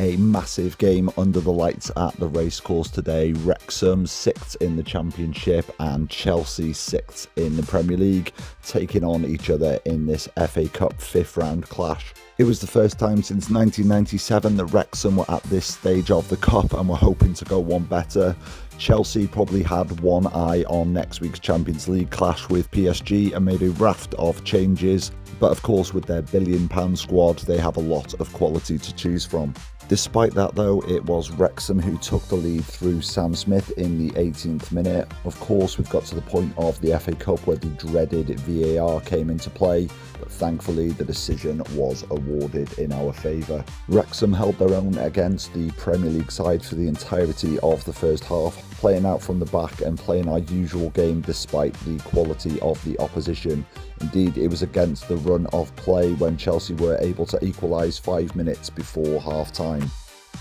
A massive game under the lights at the racecourse today. Wrexham 6th in the Championship and Chelsea 6th in the Premier League, taking on each other in this FA Cup 5th round clash. It was the first time since 1997 that Wrexham were at this stage of the cup and were hoping to go one better. Chelsea probably had one eye on next week's Champions League clash with PSG and made a raft of changes, but of course with their £1 billion squad they have a lot of quality to choose from. Despite that though, it was Wrexham who took the lead through Sam Smith in the 18th minute. Of course we've got to the point of the FA Cup where the dreaded VAR came into play, but thankfully the decision was awarded in our favour. Wrexham held their own against the Premier League side for the entirety of the first half, playing out from the back and playing our usual game despite the quality of the opposition. Indeed, it was against the run of play when Chelsea were able to equalise 5 minutes before half-time.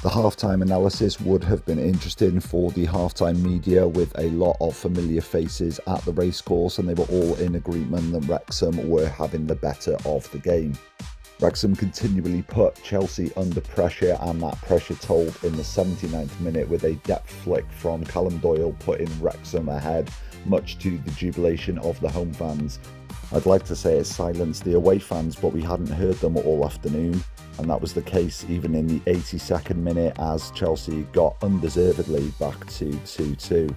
The half-time analysis would have been interesting for the half-time media, with a lot of familiar faces at the racecourse, and they were all in agreement that Wrexham were having the better of the game. Wrexham continually put Chelsea under pressure, and that pressure told in the 79th minute with a depth flick from Callum Doyle putting Wrexham ahead, much to the jubilation of the home fans. I'd like to say it silenced the away fans, but we hadn't heard them all afternoon, and that was the case even in the 82nd minute as Chelsea got undeservedly back to 2-2.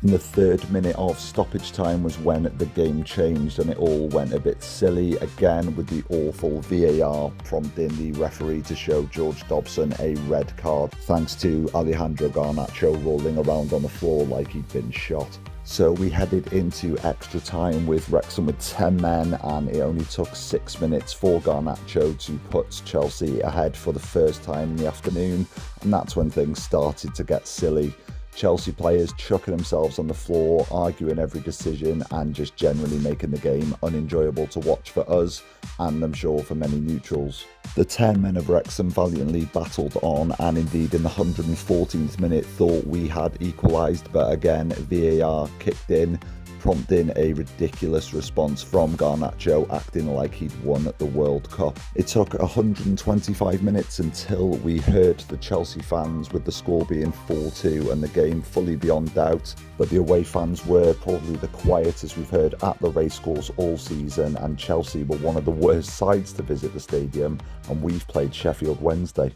In the 3rd minute of stoppage time was when the game changed and it all went a bit silly again, with the awful VAR prompting the referee to show George Dobson a red card, thanks to Alejandro Garnacho rolling around on the floor like he'd been shot. So we headed into extra time with Wrexham with 10 men, and it only took 6 minutes for Garnacho to put Chelsea ahead for the first time in the afternoon, and that's when things started to get silly. Chelsea players chucking themselves on the floor, arguing every decision, and just generally making the game unenjoyable to watch for us, and I'm sure for many neutrals. The 10 men of Wrexham valiantly battled on, and indeed in the 114th minute thought we had equalised, but again VAR kicked in, prompting a ridiculous response from Garnacho acting like he'd won the World Cup. It took 125 minutes until we heard the Chelsea fans, with the score being 4-2 and the game fully beyond doubt, but the away fans were probably the quietest we've heard at the racecourse all season, and Chelsea were one of the worst sides to visit the stadium, and we've played Sheffield Wednesday.